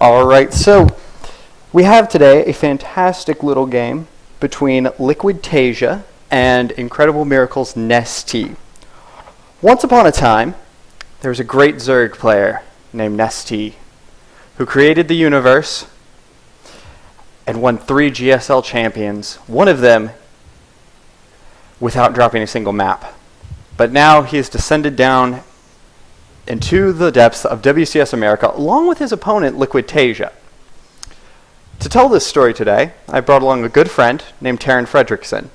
Alright, so we have today a fantastic little game between LiquidTaeja and Incredible Miracles IMNesTea. Once upon a time, there was a great Zerg player named IMNesTea who created the universe and won 3 GSL champions, one of them without dropping a single map. But now he has descended down into the depths of WCS America, along with his opponent, LiquidTaeja. To tell this story today, I brought along a good friend named Taryn Fredrickson.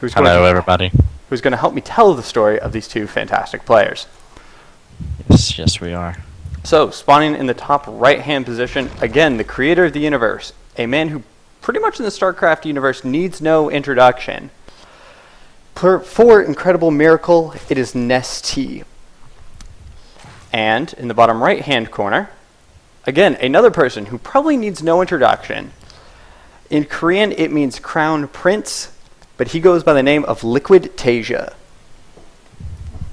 Hello, everybody. Who's going to help me tell the story of these two fantastic players. Yes, we are. So, spawning in the top right-hand position, again, the creator of the universe, a man who pretty much in the StarCraft universe needs no introduction. For Incredible Miracle, it is IMNesTea. And in the bottom right-hand corner, again, another person who probably needs no introduction. In Korean, it means crown prince, but he goes by the name of LiquidTaeja.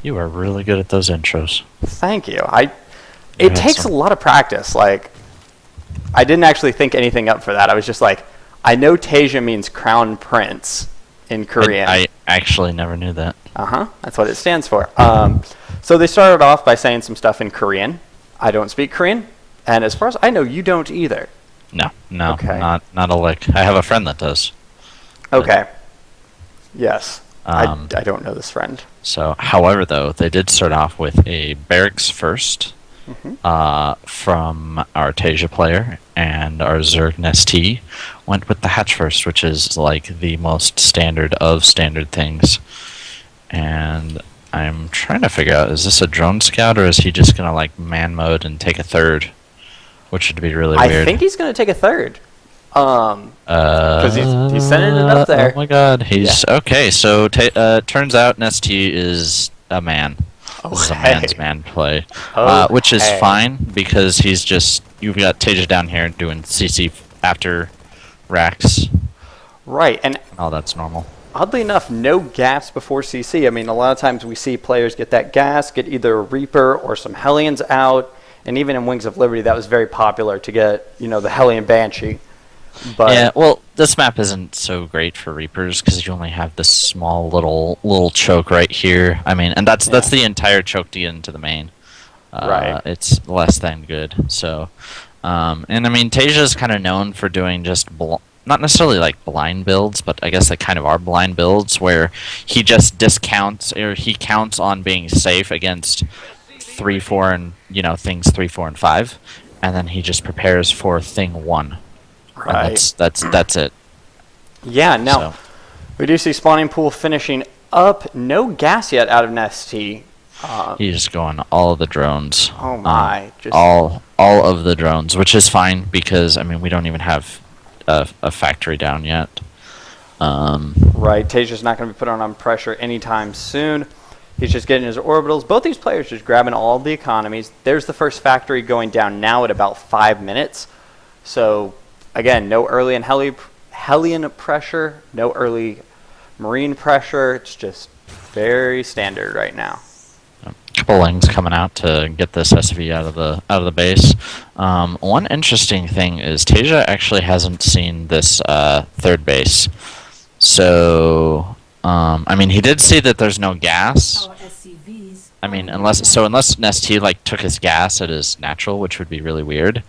You are really good at those intros. Thank you. It takes a lot of practice. Like, I didn't actually think anything up for that. I was just like, I know Taeja means crown prince in Korean. I actually never knew that. That's what it stands for. So they started off by saying some stuff in Korean. I don't speak Korean, and as far as I know, you don't either. No, Okay. not a lick. I have a friend that does. Okay. Yes. I don't know this friend. So, however, though, they did start off with a barracks first from our Taeja player, and our Zerg IMNesTea went with the hatch first, which is like the most standard of standard things. And I'm trying to figure out, is this a drone scout, or is he just going to like man mode and take a third? Which would be really weird. I think he's going to take a third. Because he's sending it up there. Oh my god, he's... Yeah. Okay, so turns out IMNesTea is a man. This is a man's man play. Which is fine, because he's just... You've got Taeja down here doing CC after racks. Right, and all that's normal. Oddly enough, no gas before CC. I mean, a lot of times we see players get that gas, get either a Reaper or some Hellions out, and even in Wings of Liberty, that was very popular to get, the Hellion Banshee. But yeah, well, this map isn't so great for Reapers because you only have this small little choke right here. I mean, and that's the entire choke to get into the main. Right. It's less than good. So, and I mean, Taeja is kind of known for doing just not necessarily like blind builds, but I guess they kind of are blind builds where he just discounts, or he counts on being safe against 3, 4, and things 3, 4, and 5, and then he just prepares for thing 1. Right. And that's it. Yeah. Now we do see spawning pool finishing up. No gas yet out of IMNesTea. He's going all of the drones. Oh my! Just all of the drones, which is fine because I mean we don't even have a factory down yet. Right. Taeja's not going to be put on pressure anytime soon. He's just getting his orbitals. Both these players just grabbing all the economies. There's the first factory going down now at about 5 minutes. So, again, no early and Hellion pressure, no early Marine pressure. It's just very standard right now. A couple lanes coming out to get this SV out of the base. One interesting thing is Taeja actually hasn't seen this third base. So, I mean, he did see that there's no gas. I mean, unless IMNesTea like took his gas at his natural, which would be really weird.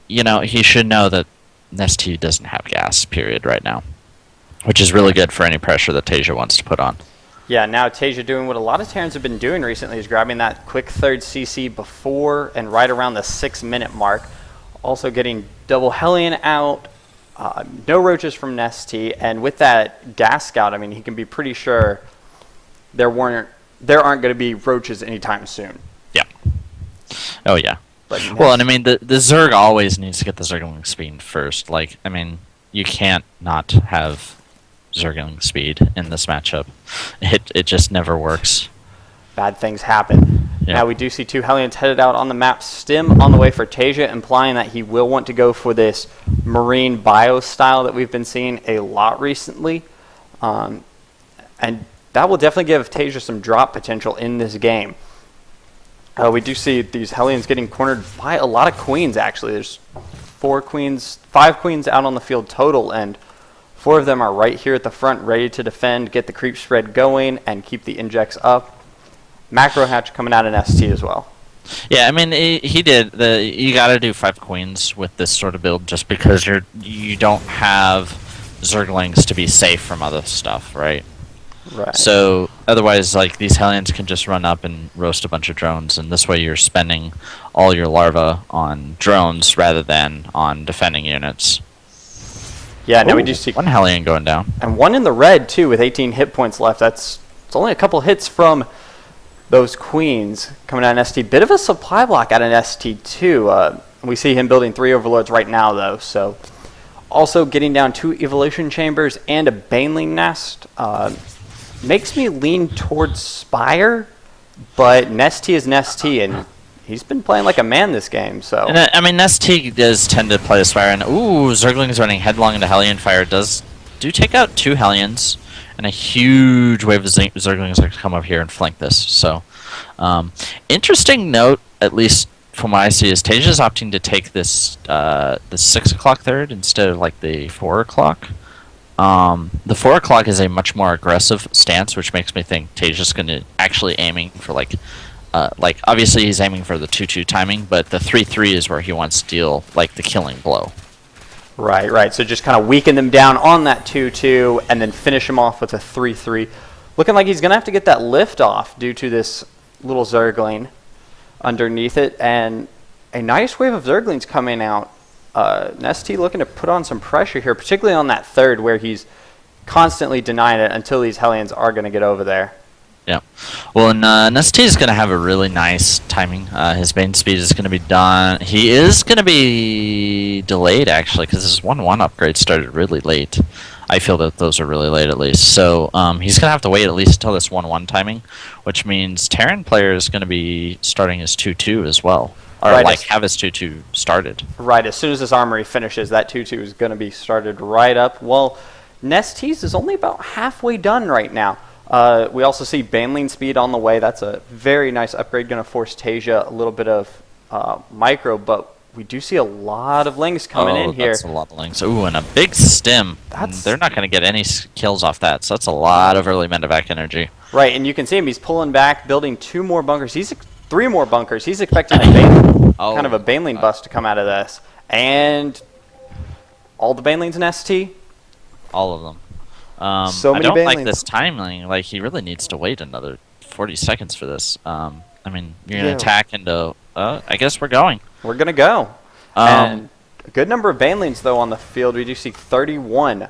He should know that IMNesTea doesn't have gas, period, right now. Which is really good for any pressure that Taeja wants to put on. Yeah, now Taeja doing what a lot of Terrans have been doing recently is grabbing that quick third CC before and right around the 6-minute mark. Also getting double Hellion out, no roaches from IMNesTea, and with that gas scout, I mean, he can be pretty sure there aren't going to be roaches anytime soon. Yeah. Oh, yeah. Well, and I mean, the Zerg always needs to get the Zergling speed first. Like, I mean, you can't not have Zergling speed in this matchup. It just never works. Bad things happen. Yeah. Now we do see 2 Hellions headed out on the map. Stim on the way for Taeja, implying that he will want to go for this Marine bio style that we've been seeing a lot recently. And that will definitely give Taeja some drop potential in this game. We do see these Hellions getting cornered by a lot of queens, actually. There's 5 queens out on the field total, and 4 of them are right here at the front, ready to defend, get the creep spread going, and keep the injects up. Macro hatch coming out in ST as well. Yeah, I mean, he did. You got to do 5 queens with this sort of build just because you don't have Zerglings to be safe from other stuff, right? Right. So otherwise, like, these Hellions can just run up and roast a bunch of drones, and this way you're spending all your larvae on drones rather than on defending units. Yeah, now we do see 1 Hellion going down. And 1 in the red, too, with 18 hit points left. It's only a couple hits from those queens coming out in ST. Bit of a supply block out in ST, too. We see him building 3 overlords right now, though. So also getting down 2 evolution chambers and a baneling nest. Makes me lean towards Spire, but NestT is NestT, and he's been playing like a man this game. So and, I mean, NestT does tend to play the Spire, and Zerglings running headlong into Hellion Fire do take out 2 Hellions, and a huge wave of Zerglings that come up here and flank this. So interesting note, at least from what I see, is Taeja's opting to take this the 6 o'clock third instead of like the 4 o'clock. The 4 o'clock is a much more aggressive stance, which makes me think Taeja's going to actually aiming for like obviously he's aiming for the 2-2 timing, but the 3-3 is where he wants to deal like the killing blow. Right. So just kind of weaken them down on that 2-2 and then finish him off with a 3-3. Looking like he's going to have to get that lift off due to this little Zergling underneath it, and a nice wave of Zerglings coming out. NestT looking to put on some pressure here, particularly on that third where he's constantly denying it until these Hellions are going to get over there. Yeah. Well, and NestT is going to have a really nice timing. His Bane speed is going to be done. He is going to be delayed, actually, because his 1-1 upgrade started really late. I feel that those are really late, at least. So he's going to have to wait at least until this 1-1 timing, which means Terran player is going to be starting his 2-2 as well. Or, right, have his 2-2 started. Right, as soon as this armory finishes, that 2-2 is going to be started right up. Well, NestT's is only about halfway done right now. We also see Baneling speed on the way. That's a very nice upgrade, going to force Taeja a little bit of micro, but we do see a lot of Lings coming in here. That's a lot of Lings. Ooh, and a big stim. They're not going to get any kills off that, so that's a lot of early medevac energy. Right, and you can see him. He's pulling back, building 2 more bunkers. 3 more bunkers. He's expecting kind of a Baneling bust to come out of this. And all the Banelings in ST? All of them. So many I don't Banelings. like this timing. Like, he really needs to wait another 40 seconds for this. I mean, you're going to attack into... I guess we're going. We're going to go. And a good number of Banelings, though, on the field. We do see 31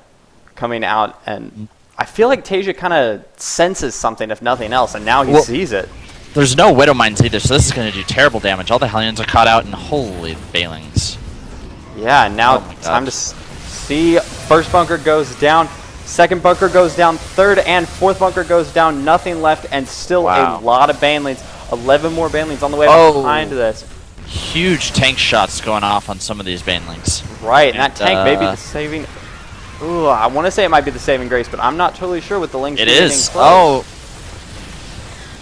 coming out. And I feel like Taeja kind of senses something, if nothing else, and now he sees it. There's no Widow Mines either, so this is going to do terrible damage. All the Hellions are caught out, and holy Banelings. Yeah, now time to see. First bunker goes down. Second bunker goes down. Third and fourth bunker goes down. Nothing left, and still a lot of Banelings. 11 more Banelings on the way behind this. Huge tank shots going off on some of these Banelings. Right, and that tank may be the saving... Ooh, I want to say it might be the saving grace, but I'm not totally sure with the Lings. It is.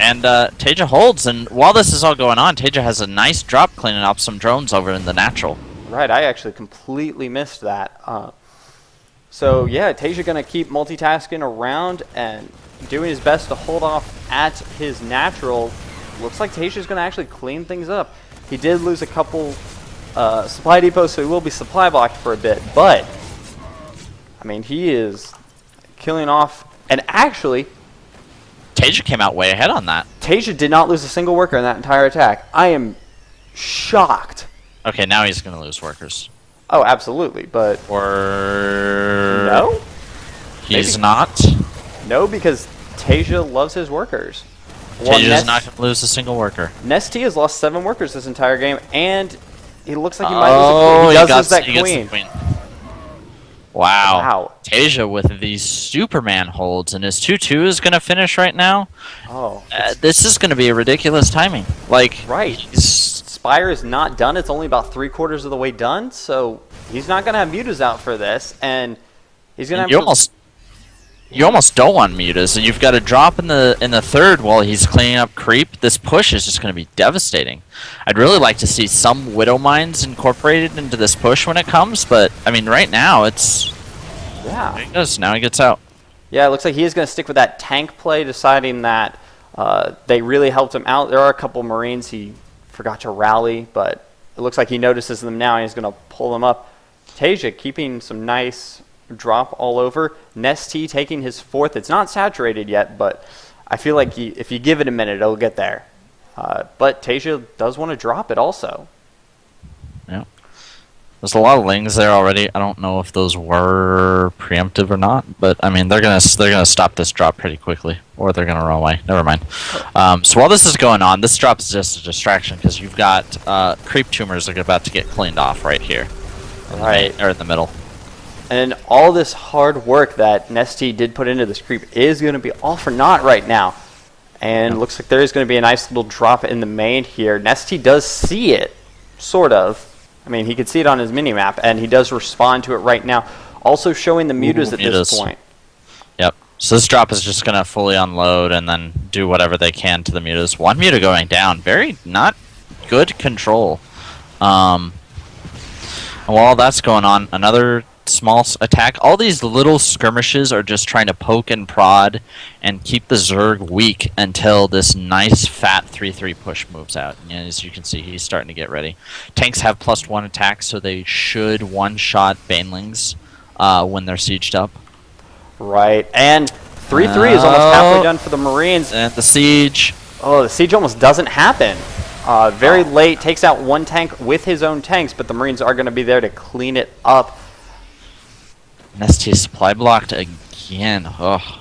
And Taeja holds, and while this is all going on, Taeja has a nice drop cleaning up some drones over in the natural. Right, I actually completely missed that. So yeah, Taeja going to keep multitasking around and doing his best to hold off at his natural. Looks like Taeja's going to actually clean things up. He did lose a couple supply depots, so he will be supply blocked for a bit. But, I mean, he is killing off. And actually... Taeja came out way ahead on that. Taeja did not lose a single worker in that entire attack. I am shocked. Okay, now he's going to lose workers. Oh, absolutely, but... Or... No? He's not? No, because Taeja loves his workers. Taeja's not going to lose a single worker. NestT has lost 7 workers this entire game, and it looks like he might lose a queen. He does lose that queen. Wow. Taeja with these Superman holds, and his 2-2 is going to finish right now. Oh. This is going to be a ridiculous timing. Like, right. Spire is not done. It's only about 3/4 of the way done, so he's not going to have mutas out for this, and he's going to have You almost don't want mutas, and you've got to drop in the third while he's cleaning up creep. This push is just going to be devastating. I'd really like to see some Widow Mines incorporated into this push when it comes, but I mean, right now it's there he goes. Now he gets out. Yeah, it looks like he is going to stick with that tank play, deciding that they really helped him out. There are a couple Marines he forgot to rally, but it looks like he notices them now, and he's going to pull them up. Taeja keeping some nice drop all over. IMNesTea taking his fourth. It's not saturated yet, but I feel like if you give it a minute, it'll get there. But Taeja does want to drop it also. Yeah. There's a lot of lings there already. I don't know if those were preemptive or not, but I mean they're gonna stop this drop pretty quickly, or they're gonna run away. Never mind. So while this is going on, this drop is just a distraction because you've got creep tumors that are about to get cleaned off right here, or in the middle. And all this hard work that IMNesTea did put into this creep is going to be all for naught right now. And looks like there is going to be a nice little drop in the main here. IMNesTea does see it, sort of. I mean, he could see it on his minimap, and he does respond to it right now. Also showing the mutas at this point. Yep. So this drop is just going to fully unload and then do whatever they can to the mutas. One muta going down. Very not good control. And while that's going on, another small attack. All these little skirmishes are just trying to poke and prod and keep the Zerg weak until this nice fat 3-3 push moves out. And as you can see, he's starting to get ready. Tanks have +1 attack, so they should one-shot Banelings when they're sieged up. Right, and 3-3 is almost halfway done for the Marines. And the siege. Oh, the siege almost doesn't happen. Very late, takes out one tank with his own tanks, but the Marines are going to be there to clean it up. IMNesTea supply blocked again. Ugh.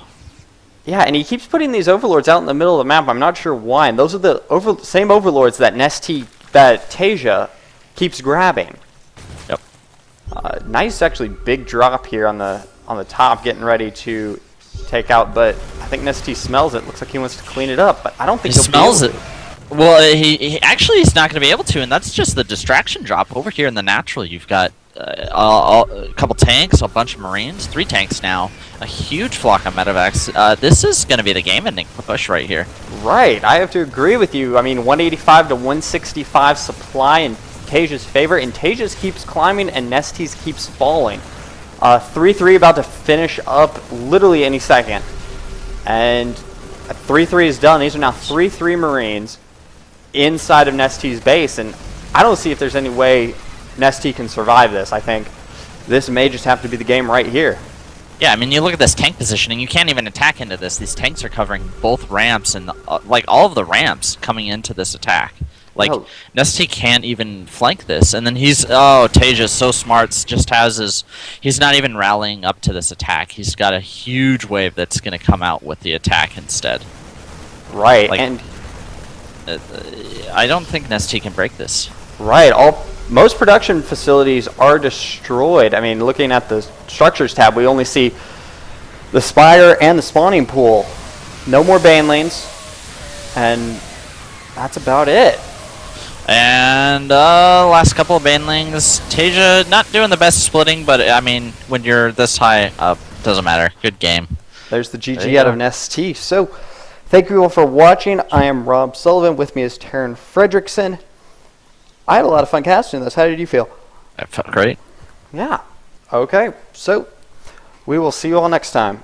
Yeah, and he keeps putting these overlords out in the middle of the map. I'm not sure why. And those are the same overlords that Taeja keeps grabbing. Yep. Nice, actually, big drop here on the top, getting ready to take out. But I think IMNesTea smells it. Looks like he wants to clean it up, but I don't think he smells it. Well, he actually is not going to be able to, and that's just the distraction drop over here in the natural. You've got a couple tanks, a bunch of Marines, 3 tanks now, a huge flock of medevacs. This is going to be the game-ending push right here. Right, I have to agree with you. I mean, 185 to 165 supply in Taeja's favor, and Taeja's keeps climbing and IMNesTea's keeps falling. 3-3 about to finish up literally any second, and 3-3 is done. These are now 3-3 Marines inside of IMNesTea's base, and I don't see if there's any way IMNesTea can survive this. I think this may just have to be the game right here. Yeah, I mean, you look at this tank positioning, you can't even attack into this. These tanks are covering both ramps and, like, all of the ramps coming into this attack. Like, IMNesTea can't even flank this. And then Taeja's so smart, just has his... He's not even rallying up to this attack. He's got a huge wave that's going to come out with the attack instead. Right, like, and... I don't think IMNesTea can break this. Right, most production facilities are destroyed. I mean, looking at the structures tab, we only see the spire and the spawning pool. No more banelings, and that's about it. And last couple of banelings. Taeja not doing the best splitting, but I mean, when you're this high up, doesn't matter. Good game. There's the GG out of IMNesTea. So, thank you all for watching. I am Rob Sullivan. With me is Taryn Fredrickson. I had a lot of fun casting this. How did you feel? It felt great. Yeah. Okay. So, we will see you all next time.